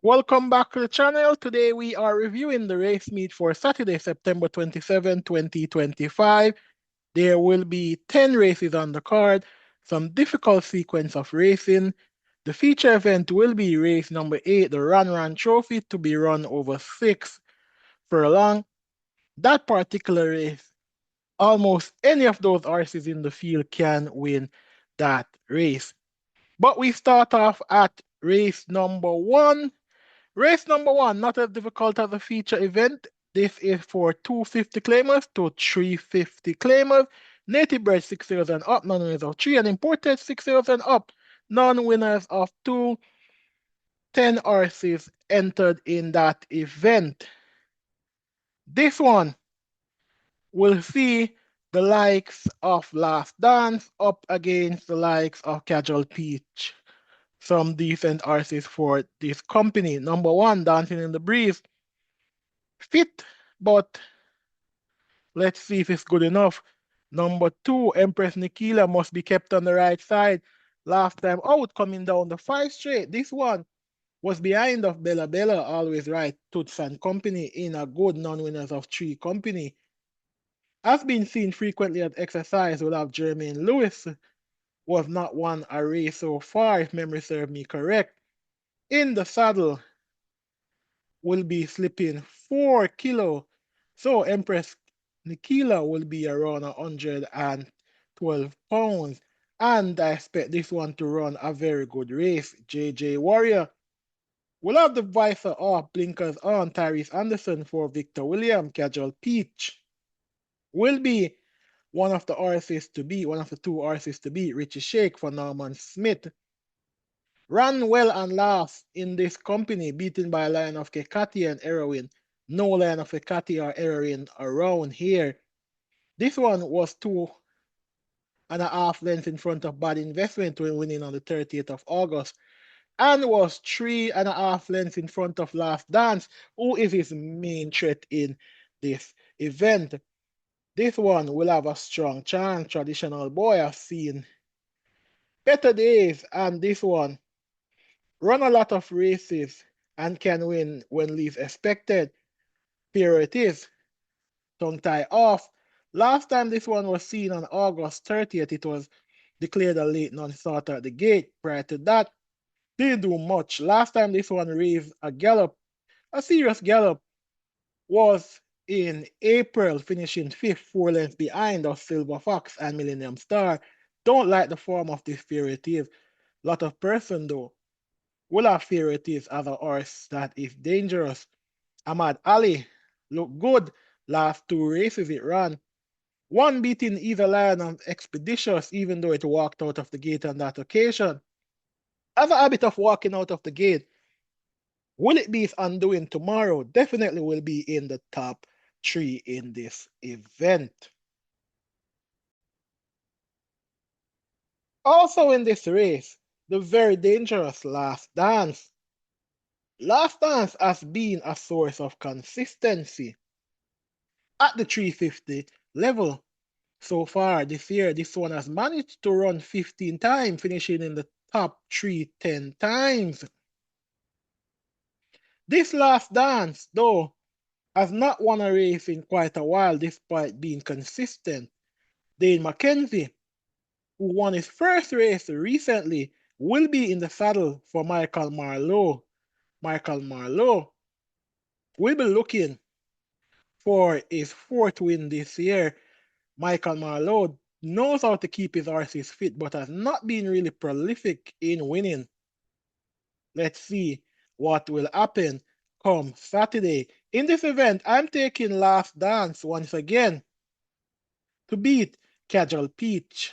Welcome back to the channel. Today we are reviewing the race meet for Saturday, September 27, 2025. There will be 10 races on the card, some difficult sequence of racing. The feature event will be race number 8, the Run Trophy, to be run over 6 furlong. That particular race, almost any of those horses in the field can win that race. But we start off at race number 1. Race number 1, not as difficult as a feature event. This is for 250 claimers to 350 claimers. Native bred 6 years and up, non-winners of 3, and imported 6 years and up, non-winners of 2. 10 horses entered in that event. This one will see the likes of Last Dance up against the likes of Casual Peach. Some decent horses for this company. Number 1, Dancing in the Breeze. Fit, but let's see if it's good enough. Number 2, Empress Nikila must be kept on the right side. Last time out, coming down the 5 straight. This one was behind of Bella Bella, always right. Toots and Company in a good non-winners of 3 company. Has been seen frequently at exercise. Will have Jermaine Lewis. Was not won a race so far, if memory serves me correct. In the saddle will be slipping 4 kilo. So Empress Nikila will be around 112 pounds. And I expect this one to run a very good race. JJ Warrior will have the visor off, blinkers on. Tyrese Anderson for Victor William. Casual Peach will be one of the horses to beat, one of the 2 horses to beat. Richie Shake for Norman Smith. Ran well and last in this company, beaten by Lion of Kekati and Heroin. No Lion of Kekati or Heroin around here. This one was 2.5 lengths in front of Bad Investment when winning on the 30th of August, and was 3.5 lengths in front of Last Dance, who is his main threat in this event. This one will have a strong chance. Traditional boy, I've seen better days, and this one run a lot of races and can win when least expected. Here it is, tongue tie off. Last time this one was seen on August 30th, it was declared a late non-starter at the gate. Prior to that, didn't do much. Last time this one raised a gallop, a serious gallop, was in April, finishing 5th, 4 lengths behind of Silver Fox and Millennium Star. Don't like the form of this furitive. Lot of person though will have furitive as a horse that is dangerous. Ahmad Ali looked good last 2 races it ran. One beating either Lion and Expeditious, even though it walked out of the gate on that occasion. Has a habit of walking out of the gate. Will it be its undoing tomorrow? Definitely will be in the top 3 in this event. Also in this race, the very dangerous Last Dance. Last Dance has been a source of consistency at the 350 level. So far this year, this one has managed to run 15 times, finishing in the top 3 10 times. This Last Dance, though, has not won a race in quite a while despite being consistent. Dane McKenzie, who won his first race recently, will be in the saddle for Michael Marlowe. Michael Marlowe will be looking for his 4th win this year. Michael Marlowe knows how to keep his horses fit, but has not been really prolific in winning. Let's see what will happen come Saturday. In this event, I'm taking Last Dance once again to beat Casual Peach.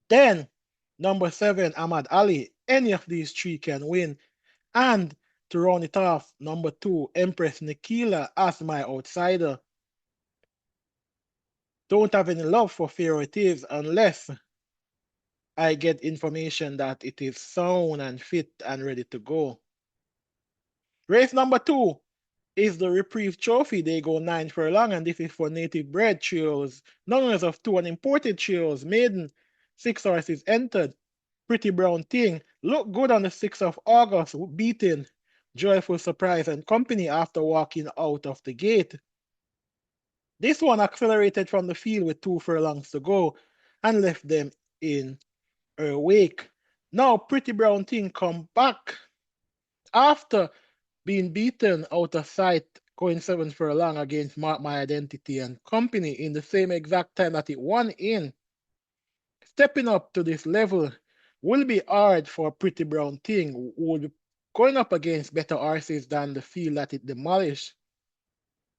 Then, number 7, Ahmad Ali. Any of these 3 can win. And to round it off, number 2, Empress Nikila as my outsider. Don't have any love for Pharaoh it is unless I get information that it is sound and fit and ready to go. Race number 2 is the Reprieve Trophy. They go 9 furlong, and this is for native bred trios. None of 2 and imported trios. Maiden, 6 horses entered. Pretty Brown Thing looked good on the 6th of August, beating Joyful Surprise and Company after walking out of the gate. This one accelerated from the field with 2 furlongs to go and left them in her wake. Now Pretty Brown Thing come back after being beaten out of sight going 7 furlong against Mark My Identity and Company in the same exact time that it won in. Stepping up to this level will be hard for Pretty Brown Thing, who will be going up against better horses than the field that it demolished.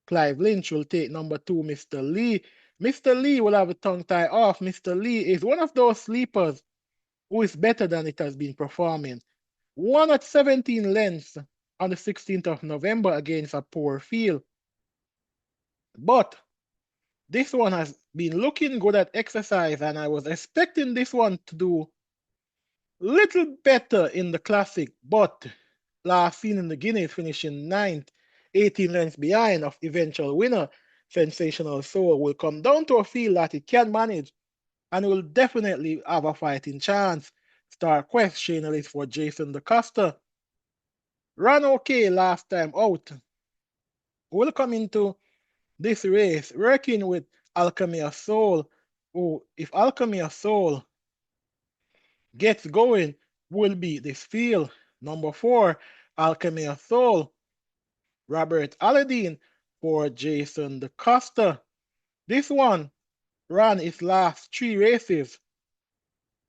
Clive Lynch will take number 2, Mr. Lee. Mr. Lee will have a tongue tie off. Mr. Lee is one of those sleepers who is better than it has been performing. Won at 17 lengths on the 16th of November against a poor field. But this one has been looking good at exercise, and I was expecting this one to do little better in the classic, but last seen in the Guineas finishing ninth, 18 lengths behind of eventual winner, Sensational Soul, will come down to a field that it can manage and will definitely have a fighting chance. Star Quest Shane Ellis for Jason DeCosta. Ran okay last time out. Will come into this race working with Alchemy of Soul, who, if Alchemy of Soul gets going, will be this field. Number 4, Alchemy of Soul, Robert Aladdin for Jason DeCosta. This one ran its last 3 races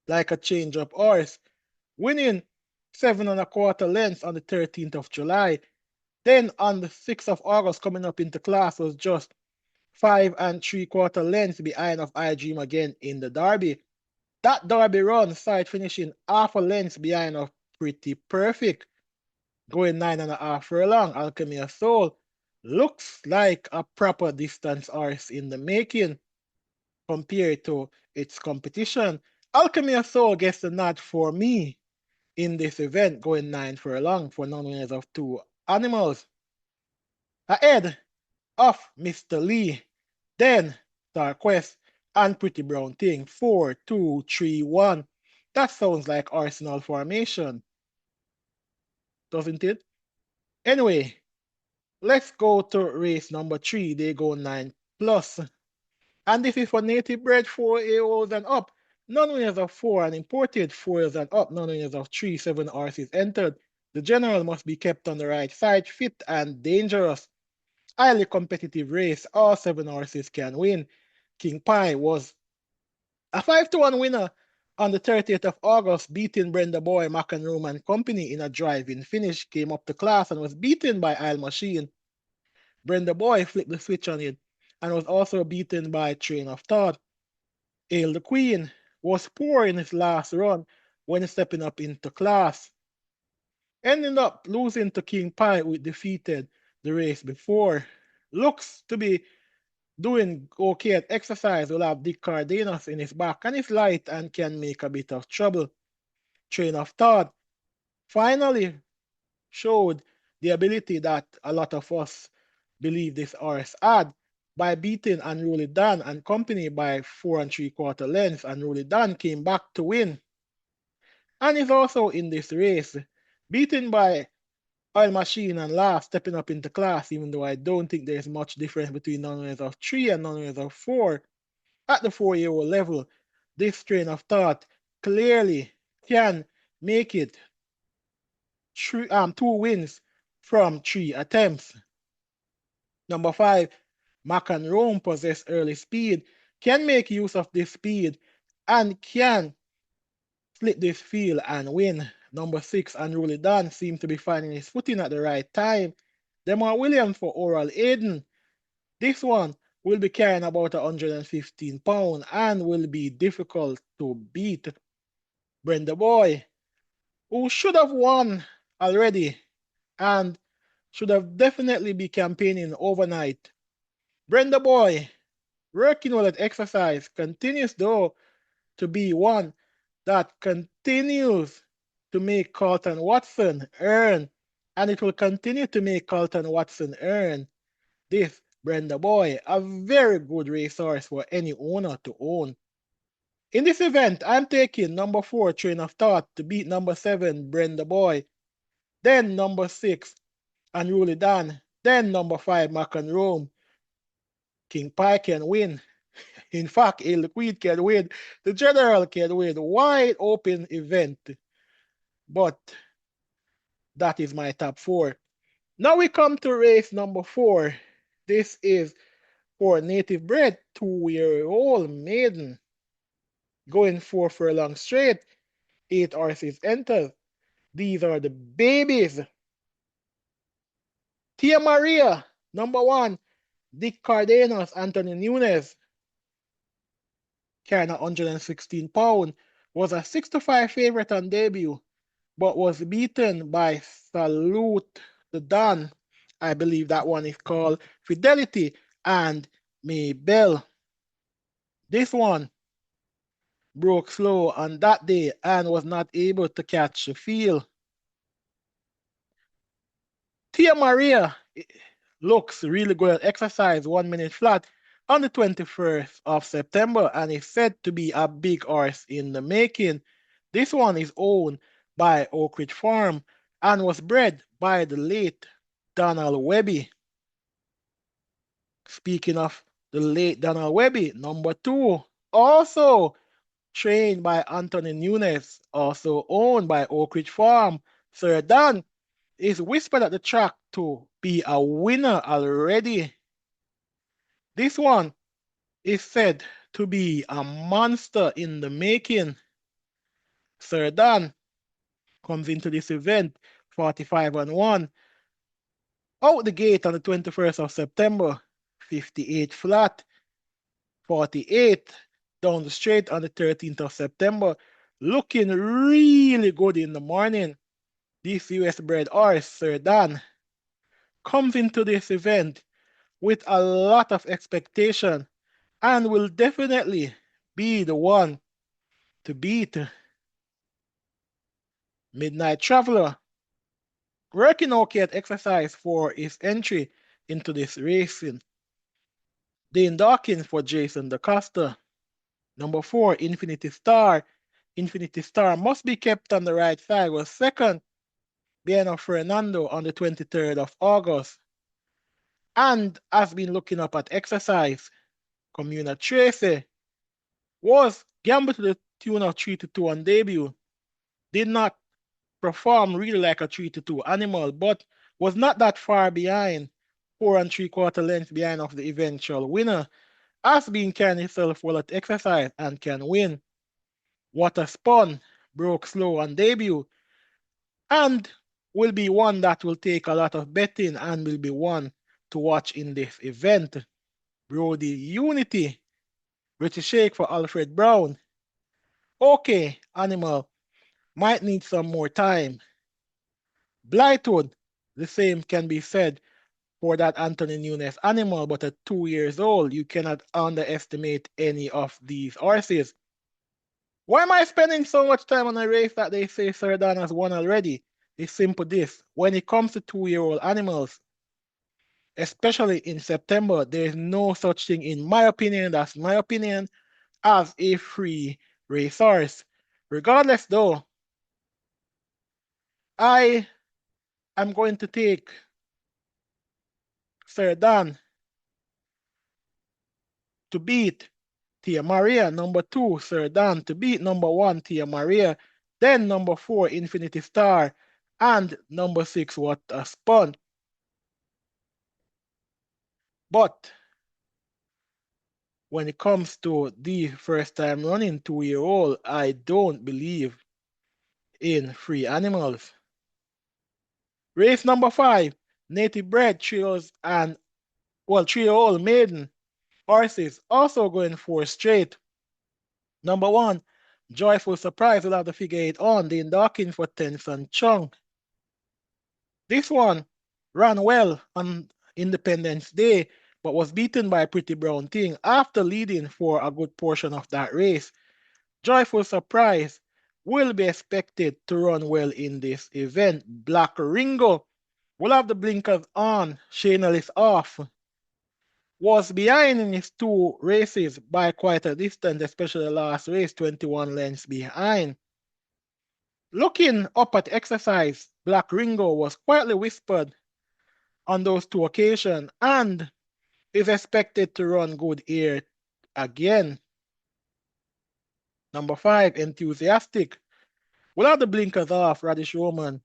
like a change-up horse, winning 7 1/4 lengths on the 13th of July. Then on the 6th of August, coming up into class, was just 5 3/4 lengths behind of I Dream Again in the Derby. That Derby run side finishing half a length behind of Pretty Perfect, going 9 1/2 furlong. Alchemy of Soul looks like a proper distance horse in the making compared to its competition. Alchemy of Soul gets the nod for me in this event, going 9 furlong for non-winners of 2 animals. Ahead of Mr. Lee, then Star Quest and Pretty Brown Thing. 4, 2, 3, 1. That sounds like Arsenal formation, doesn't it? Anyway, let's go to race number 3. They go 9 plus. And this is for native bred 4 AOs and up. Non-winners of 4 and imported 4s and up. Non-winners of 3, 7 horses entered. The general must be kept on the right side, fit and dangerous. Highly competitive race. All 7 horses can win. King Pie was a 5-1 winner on the 30th of August, beating Brenda Boy, Room and Company in a driving finish. Came up to class and was beaten by Isle Machine. Brenda Boy flipped the switch on it and was also beaten by Train of Thought. Ale the Queen was poor in his last run when stepping up into class, ending up losing to King Pie, who defeated the race before. Looks to be doing okay at exercise. Will have Dick Cardenas in his back and is light and can make a bit of trouble. Train of Thought finally showed the ability that a lot of us believe this horse had by beating Unruly Dan and Company by 4 3/4 lengths. Unruly Dan came back to win and is also in this race, beaten by Oil Machine and last stepping up into class, even though I don't think there's much difference between non-winners of 3 and non-winners of 4. At the 4-year-old level, this train of thought clearly can make it 2 wins from 3 attempts. Number 5, Mac and Rome possess early speed, can make use of this speed, and can split this field and win. Number 6, Unruly Dan seems to be finding his footing at the right time. Demar Williams for Oral Aiden. This one will be carrying about 115 pounds and will be difficult to beat. Brenda Boy, who should have won already and should have definitely be campaigning overnight. Brenda Boy, working well at exercise, continues though to be one that continues to make Carlton Watson earn, and it will continue to make Carlton Watson earn. This Brenda Boy, a very good racehorse for any owner to own. In this event, I'm taking number 4, Train of Thought, to beat number 7, Brenda Boy. Then number 6, Unruly Dan. Then number 5, Mac and Rome. King Pie can win. In fact, El Liquid can win. The General can win. Wide open event. But that is my top 4. Now we come to race number 4. This is for native bred 2-year-old maiden. Going 4 furlongs straight. 8 horses entered. These are the babies. Tia Maria, number 1. Dick Cardenas, Anthony Nunes, carrying 116 pounds, was a 6-5 favorite on debut, but was beaten by Salute the Don. I believe that one is called Fidelity and Maybell. This one broke slow on that day and was not able to catch the field. Tia Maria looks really good at exercise 1 minute flat on the 21st of September and is said to be a big horse in the making. This one is owned by Oak Ridge Farm and was bred by the late Donald Webby. Speaking of the late Donald Webby, number 2, also trained by Anthony Nunes, also owned by Oak Ridge Farm. Sir Dan is whispered at the track to be a winner already. This one is said to be a monster in the making. Sir Dan comes into this event 45-1. Out the gate on the 21st of September, 58 flat, 48 down the straight on the 13th of September. Looking really good in the morning. This US bred horse, Sir Dan, comes into this event with a lot of expectation and will definitely be the one to beat Midnight Traveler. Working okay at exercise for his entry into this racing. Dane Dawkins for Jason DaCosta. Number 4, Infinity Star. Infinity Star must be kept on the right side. Was second behind Fernando on the 23rd of August. And has been looking up at exercise. Comuna Tracy was gambled to the tune of 3-2 on debut. Did not perform really like a 3-2 animal, but was not that far behind, 4 3/4 lengths behind of the eventual winner, has been carrying himself well at exercise and can win. What a spun, broke slow on debut, and will be one that will take a lot of betting and will be one to watch in this event. Brody Unity, British Shake for Alfred Brown. Okay, animal, might need some more time. Blightwood, the same can be said for that Anthony Nunes animal, but at 2 years old, you cannot underestimate any of these horses. Why am I spending so much time on a race that they say Sir Dan has won already? It's simple this. When it comes to 2-year-old animals, especially in September, there's no such thing, in my opinion, that's my opinion, as a free racehorse. Regardless though, I am going to take Sir Dan to beat Tia Maria. Number 2, Sir Dan to beat number 1, Tia Maria. Then number 4, Infinity Star. And number 6, What a Spun. But when it comes to the first time running 2-year-old, I don't believe in free animals. Race number 5, native bred trios and 3-year-old maiden horses also going 4 straight. Number 1, Joyful Surprise will have the figure 8 on, Dane Dawkins for Tenson Chung. This one ran well on Independence Day, but was beaten by Pretty Brown Thing after leading for a good portion of that race. Joyful Surprise will be expected to run well in this event. Black Ringo will have the blinkers on, Shanalis off. Was behind in his 2 races by quite a distance, especially the last race, 21 lengths behind. Looking up at exercise, Black Ringo was quietly whispered on those two occasions and is expected to run good here again. Number 5, Enthusiastic. Without the blinkers off, Radish Roman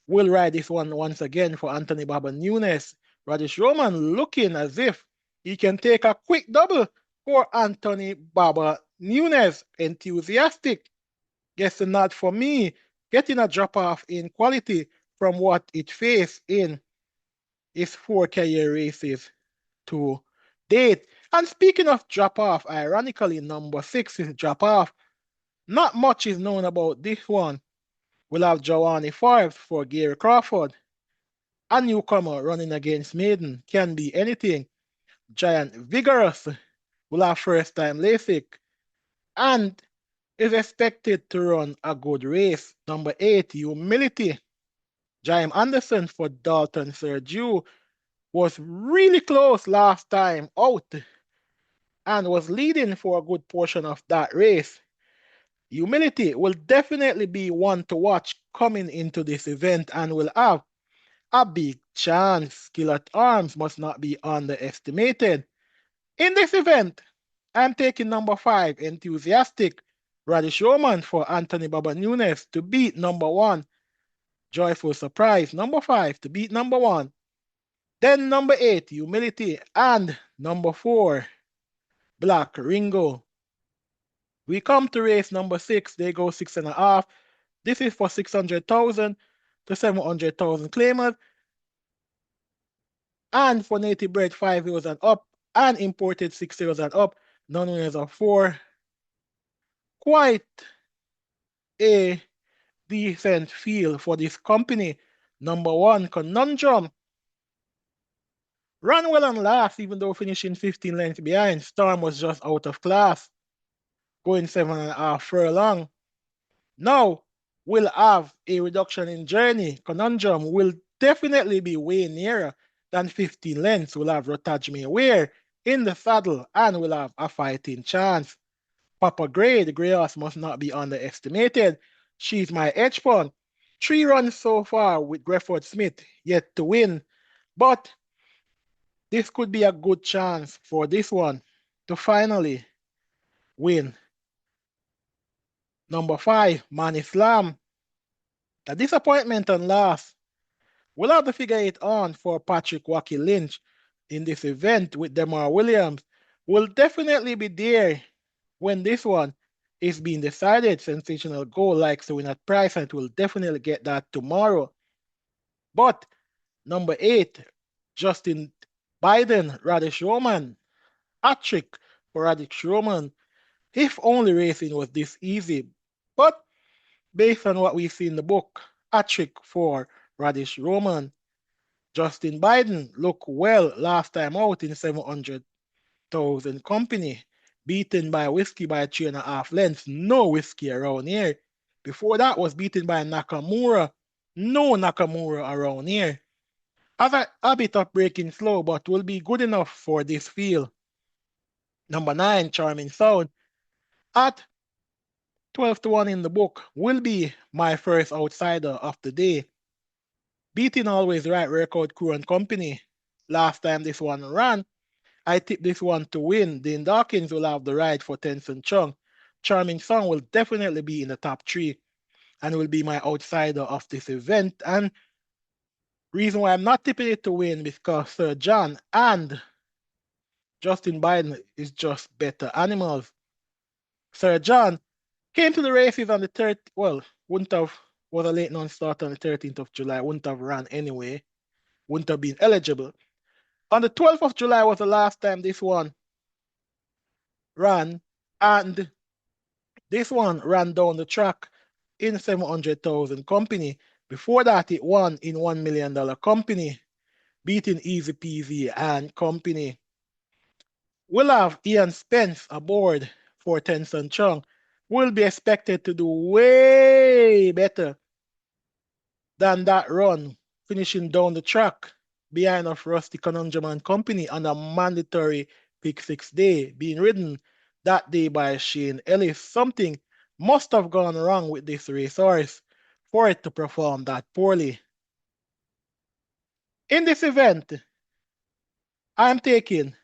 will ride this one once again for Anthony Baba Nunes. Radish Roman looking as if he can take a quick double for Anthony Baba Nunes. Enthusiastic gets a nod for me, getting a drop off in quality from what it faced in its 4 career races to date. And speaking of drop off, ironically, number 6 is drop off. Not much is known about this one. We'll have Joanne Forbes for Gary Crawford. A newcomer running against Maiden can be anything. Giant Vigorous will have first time LASIK and is expected to run a good race. Number 8, Humility. Jaime Anderson for Dalton Sergio was really close last time out and was leading for a good portion of that race. Humility will definitely be one to watch coming into this event and will have a big chance. Skill at arms must not be underestimated. In this event, I'm taking number 5, Enthusiastic Radish Roman for Anthony Baba Nunes to beat number 1, Joyful Surprise. Number 5 to beat number 1. Then number 8, Humility, and number 4, Black Ringo. We come to race number 6. They go 6.5. This is for 600,000 to 700,000 claimers. And for native bred 5 years and up, and imported 6 years and up, non-winners of 4. Quite a decent feel for this company. Number 1, Conundrum. Ran well and last, even though finishing 15 lengths behind. Storm was just out of class, going 7.5 furlong. Now we'll have a reduction in journey. Conundrum will definitely be way nearer than 15 lengths. We'll have Rotajme Weir in the saddle and we'll have a fighting chance. Papa Gray, the grey horse, must not be underestimated. She's my edge pawn. 3 runs so far with Grefford Smith yet to win. But this could be a good chance for this one to finally win. Number 5, Man Islam. A disappointment and loss. We'll have to figure it on for Patrick Wacky Lynch in this event with Demar Williams. Will definitely be there when this one is being decided. Sensational Goal likes to win at price and will definitely get that tomorrow. But number 8, Justin Biden, Radish Roman. Hat-trick for Radish Roman. If only racing was this easy. But based on what we see in the book, hat-trick for Radish Roman. Justin Biden looked well last time out in 700,000 company, beaten by Whiskey by 3.5 lengths. No Whiskey around here. Before that was beaten by Nakamura. No Nakamura around here. Has a habit of breaking slow, but will be good enough for this field. Number 9, Charming Sound, at 12-1 in the book, will be my first outsider of the day. Beating Always Right Record Crew and Company. Last time this one ran, I tipped this one to win. Dean Dawkins will have the ride for Tenson Chung. Charming Song will definitely be in the top 3 and will be my outsider of this event. And reason why I'm not tipping it to win because Sir John and Justin Biden is just better animals. Sir John came to the races on the 3rd, well, wouldn't have, was a late non-start on the 13th of July, wouldn't have ran anyway, wouldn't have been eligible. On the 12th of July was the last time this one ran, and this one ran down the track in 700,000 company. Before that, it won in $1 million company, beating Easy Peasy and company. We'll have Ian Spence aboard for Tenson Chung. Will be expected to do way better than that run, finishing down the track behind of Rusty Conundrum and company on a mandatory pick 6 day, being ridden that day by Shane Ellis. Something must have gone wrong with this racehorse. for it to perform that poorly. In this event, I am taking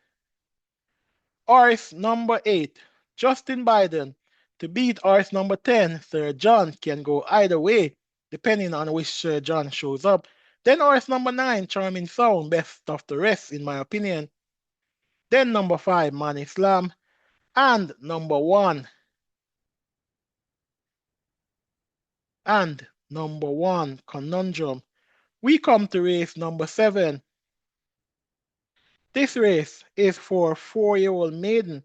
horse number 8, Justin Biden, to beat horse number 10, Sir John. Can go either way, depending on which Sir John shows up. Then horse number 9, Charming Sound, best of the rest, in my opinion. Then number 5, Man Islam. And number one, Conundrum. We come to race number 7. This race is for 4-year-old maiden.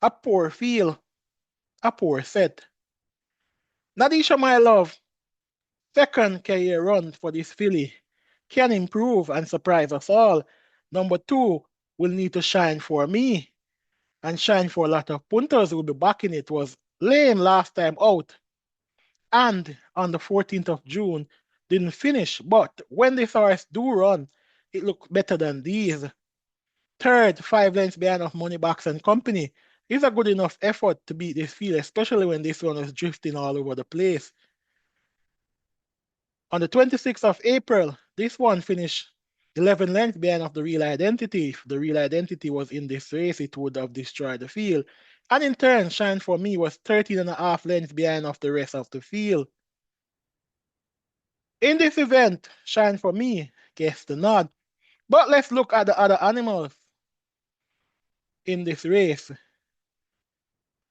A poor field, a poor set. Nadisha, my love, second career run for this filly, can improve and surprise us all. Number 2 will need to shine for me and shine for a lot of punters who will be backing it. Was lame last time out and on the 14th of June didn't finish. But when the horse do run, it looked better than these. Third, 5 lengths behind of Moneybox and Company is a good enough effort to beat this field, especially when this one was drifting all over the place. On the 26th of April, this one finished 11 lengths behind of the Real Identity. If the Real Identity was in this race, it would have destroyed the field. And in turn, Shine For Me was 13.5 lengths behind of the rest of the field. In this event, Shine For Me gets the nod. But let's look at the other animals in this race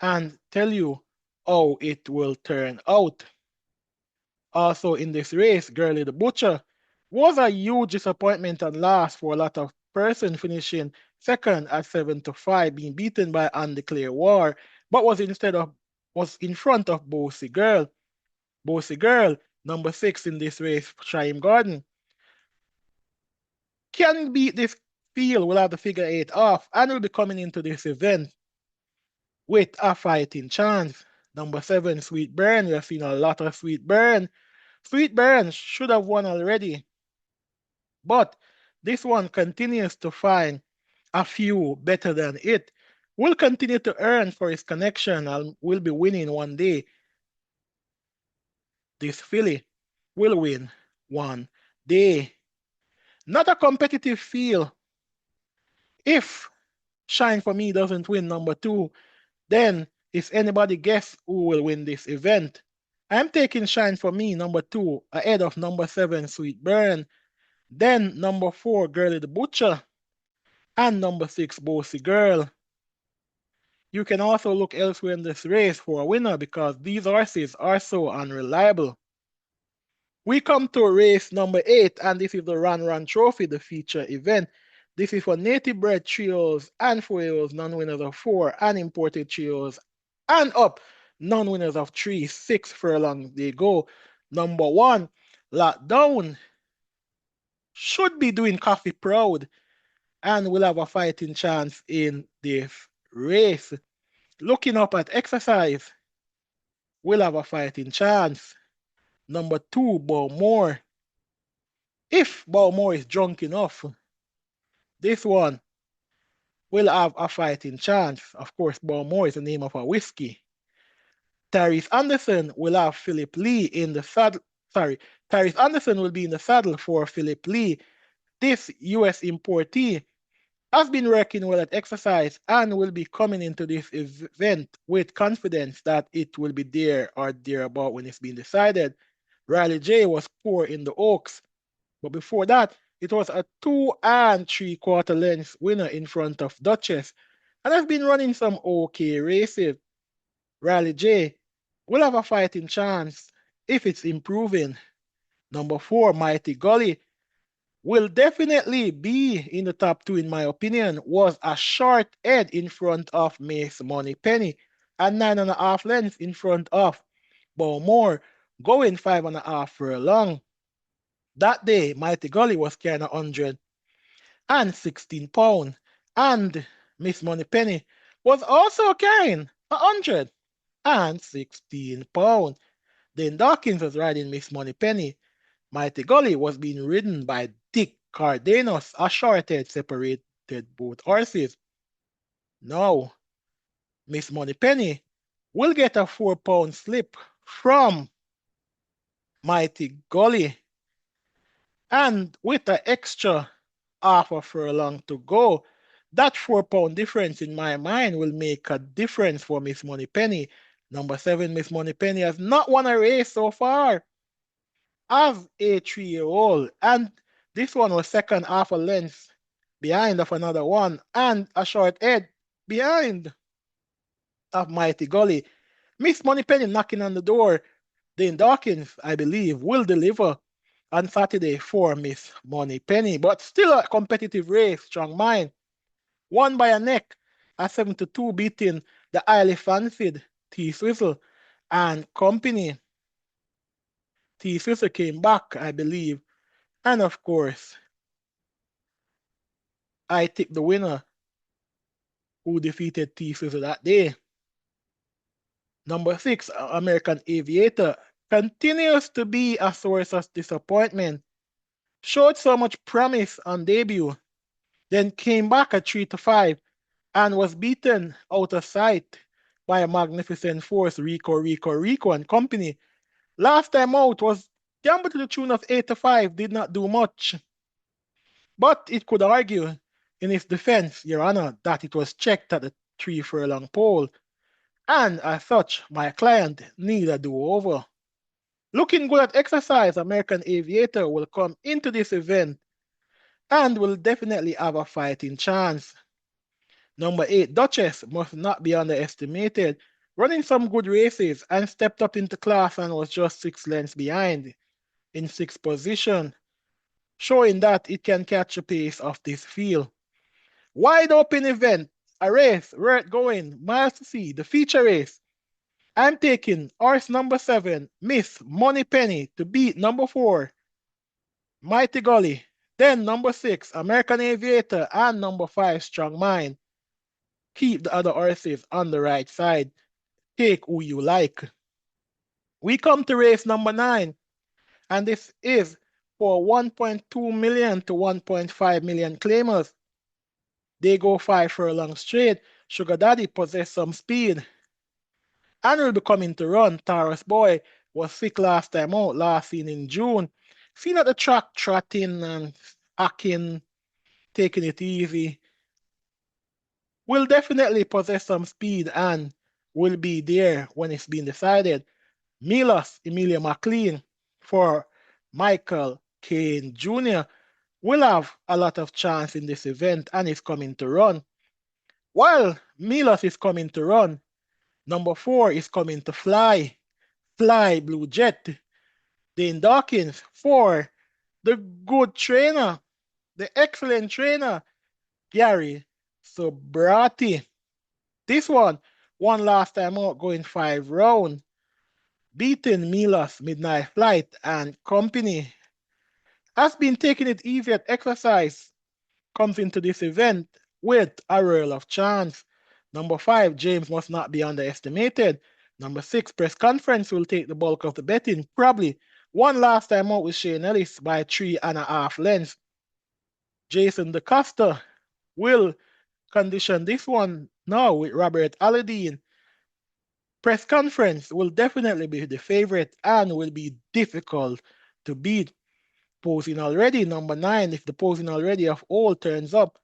and tell you how it will turn out. Also in this race, Girly the Butcher was a huge disappointment and loss for a lot of person, finishing second at 7-5, being beaten by Undeclared War, but was in front of Bossy Girl. Bossy Girl, number 6 in this race, Chaim Garden. Can beat this field will have the figure 8 off and will be coming into this event with a fighting chance. Number 7, Sweet Burn. We have seen a lot of Sweet Burn. Sweet Burn should have won already, but this one continues to find a few better than it. Will continue to earn for his connection and will be winning one day. This filly will win one day. Not a competitive field. If Shine For Me doesn't win number 2, then is anybody guess who will win this event? I'm taking Shine For Me number 2 ahead of number 7 Sweet Burn, then number 4 Girly the Butcher, and number 6 Bossy Girl. You can also look elsewhere in this race for a winner because these horses are so unreliable. We come to race number 8, and this is the Run Trophy, the feature event. This is for native bred trios and foils, non-winners of 4, and imported trios and up, non-winners of 3. 6 furlongs they go. Number 1, Lockdown, should be doing Coffee proud and will have a fighting chance in this race. Looking up at Exercise, will have a fighting chance. Number 2, Balmore. If Balmore is drunk enough, this one will have a fighting chance. Of course, Balmore is the name of a whiskey. Tyrese Anderson will have Philip Lee in the saddle. Sorry, Tyrese Anderson will be in the saddle for Philip Lee. This US importee has been working well at Exercise and will be coming into this event with confidence that it will be there or thereabout when it's been decided. Riley J was poor in the Oaks, but before that, it was a 2 3/4 lengths winner in front of Duchess and has been running some okay races. Riley J will have a fighting chance if it's improving. Number 4, Mighty Gully, will definitely be in the top 2 in my opinion. Was a short head in front of Mace Money Penny and 9.5 lengths in front of Balmore, going 5.5 furlong. That day, Mighty Gully was carrying 116 pounds, and Miss Moneypenny was also carrying 116 pounds. Then Dawkins was riding Miss Moneypenny. Mighty Gully was being ridden by Dick Cardenas, a short-head separated both horses. Now, Miss Moneypenny will get a 4-pound slip from Mighty Gully. And with an extra half a furlong to go, that 4 pound difference in my mind will make a difference for Miss Moneypenny. Number 7, Miss Moneypenny has not won a race so far as a 3-year-old. And this one was second half a length behind of another one and a short head behind of Mighty Gully. Miss Moneypenny knocking on the door. Dane Dawkins, I believe, will deliver on Saturday for Miss Moneypenny, but still a competitive race, strong mind. Won by a neck at 7-2, beating the highly fancied T Swizzle and company. T Swizzle came back, I believe, and of course, I tipped the winner who defeated T Swizzle that day. Number 6, American Aviator, continues to be a source of disappointment. Showed so much promise on debut, then came back at 3-5 and was beaten out of sight by a magnificent force, Rico and company. Last time out was gambled to the tune of 8-5, did not do much. But it could argue in its defense, Your Honor, that it was checked at the 3 furlong pole, and as such, my client need a do-over. Looking good at exercise, American Aviator will come into this event and will definitely have a fighting chance. Number 8, Duchess must not be underestimated, running some good races and stepped up into class and was just 6 lengths behind in 6th position, showing that it can catch the pace of this field. Wide open event, a race worth going, miles to see, the feature race. I'm taking horse number 7, Miss Moneypenny, to beat number 4, Mighty Gully, then number 6, American Aviator, and number 5, Strong Mind. Keep the other horses on the right side. Take who you like. We come to race number 9, and this is for 1.2 million to 1.5 million claimers. They go 5 furlongs straight. Sugar Daddy possess some speed and will be coming to run. Taurus Boy was sick last time out, last seen in June. Seen at the track trotting and hacking, taking it easy. Will definitely possess some speed and will be there when it's been decided. Milos Emilia McLean for Michael Kane Jr. will have a lot of chance in this event and is coming to run. While Milos is coming to run, number 4 is coming to fly. Fly Blue Jet. Dane Dawkins for the good trainer, the excellent trainer, Gary Sobrati. This one won last time out going 5 rounds, beating Milos Midnight Flight and company. Has been taking it easy at exercise, comes into this event with a roll of chance. Number 5, James must not be underestimated. Number 6, Press Conference will take the bulk of the betting, probably. One last time out with Shane Ellis by 3.5 lengths. Jason DeCosta will condition this one now with Robert Alladine. Press Conference will definitely be the favorite and will be difficult to beat. Posing already, number 9, if the posing already of all turns up,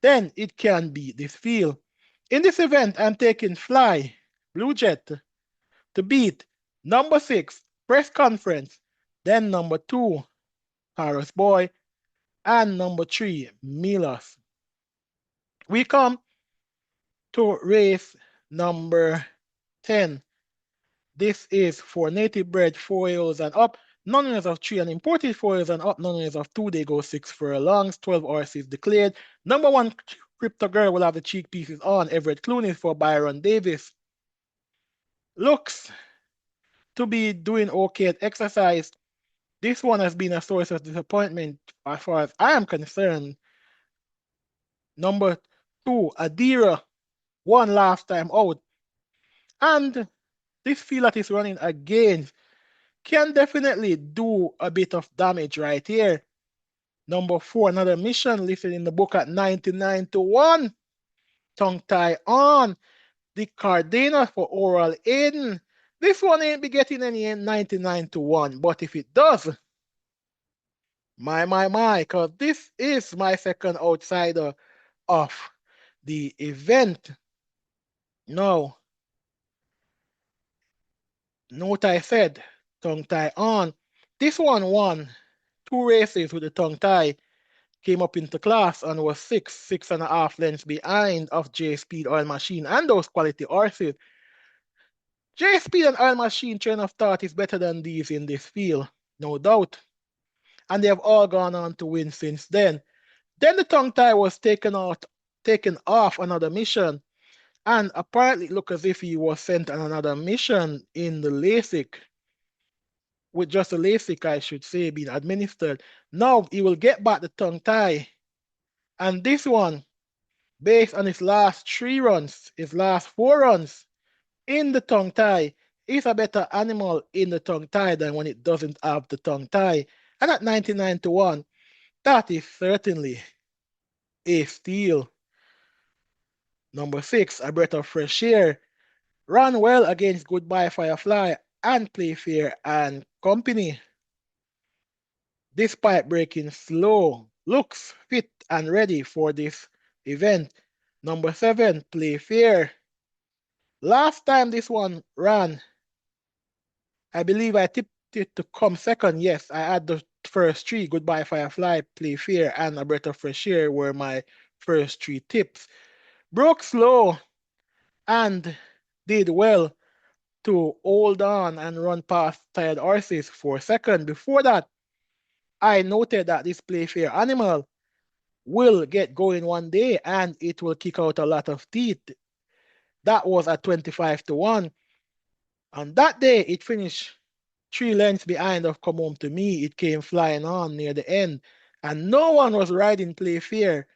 then it can beat this field. In this event, I'm taking Fly, Blue Jet, to beat number 6, Press Conference, then number 2, Paris Boy, and number 3, Milos. We come to race number 10. This is for native bred 4-year-olds and up, non-owners of 3 and imported 4-years and up, non-owners of 2, they go 6 furlongs, 12 horses declared. Number 1, Crypto Girl will have the cheek pieces on. Everett Clooney for Byron Davis. Looks to be doing okay at exercise. This one has been a source of disappointment as far as I am concerned. Number 2, Adira, won last time out. And this field that is running against can definitely do a bit of damage right here. Number 4, Another Mission, listed in the book at 99-1. Tongue tie on. The Cardena for Oral Aiden. This one ain't be getting any 99 to 1, but if it does, my, because this is my second outsider of the event. Now, note I said, tongue tie on. This one won 2 races with the tongue tie, came up into class and was 6.5 lengths behind of J Speed Oil Machine and those quality horses. J Speed and Oil Machine train of thought is better than these in this field, no doubt. And they have all gone on to win since then. Then the tongue tie was taken off another mission, and apparently it looked as if he was sent on another mission in the LASIK, with just a LASIK, I should say, being administered. Now he will get back the tongue tie, and this one, based on his last 3 runs, his last 4 runs in the tongue tie, is a better animal in the tongue tie than when it doesn't have the tongue tie. And at 99 to 1, that is certainly a steal. Number 6, a breath of fresh air. Ran well against Goodbye Firefly and Playfair and Company. Despite breaking slow, looks fit and ready for this event. Number 7, Playfair. Last time this one ran, I believe I tipped it to come second. Yes, I had the first 3, Goodbye Firefly, Playfair, and A Breath of Fresh Air were my first 3 tips. Broke slow and did well to hold on and run past tired horses for second. Before that, I noted that this Playfair animal will get going one day and it will kick out a lot of teeth. That was at 25 to 1. On that day, it finished 3 lengths behind of Come Home to Me. It came flying on near the end, and no one was riding Playfair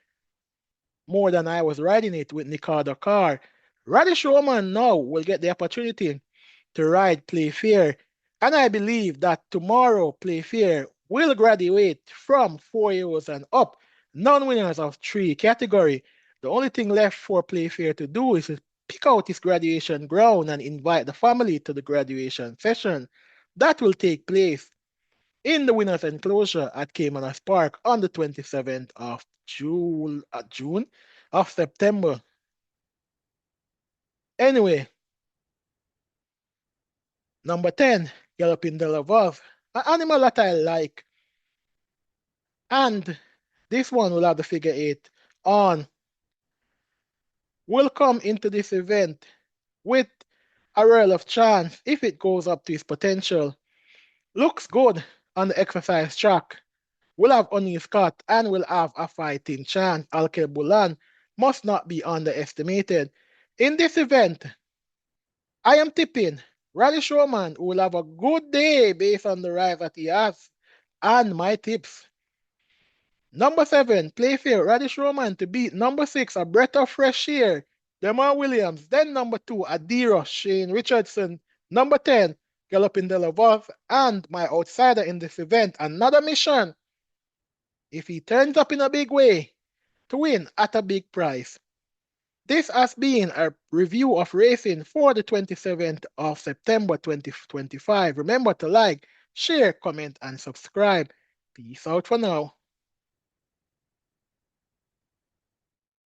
more than I was riding it with Nicardo Carr. Radish Roman now will get the opportunity to ride Playfair, and I believe that tomorrow Playfair will graduate from 4 years and up, non-winners of 3 category. The only thing left for Playfair to do is to pick out his graduation ground and invite the family to the graduation session. That will take place in the winners enclosure at Caymanas Park on the 27th of June of September. Anyway, number 10, Galloping de la Veuve, an animal that I like. And this one will have the figure 8 on. Will come into this event with a royal of chance if it goes up to its potential. Looks good on the exercise track. Will have Oni Scott and will have a fighting chance. Alke Bulan must not be underestimated. In this event, I am tipping Radish Roman will have a good day based on the rise that he has and my tips. Number 7, Playfair, Radish Roman to beat number 6, A Breath of Fresh Air, Demar Williams. Then number 2, Adira, Shane Richardson. Number 10, Galloping de la Veuve. And my outsider in this event, another mission. If he turns up in a big way, to win at a big price. This has been a review of racing for the 27th of September 2025. Remember to like, share, comment, and subscribe. Peace out for now.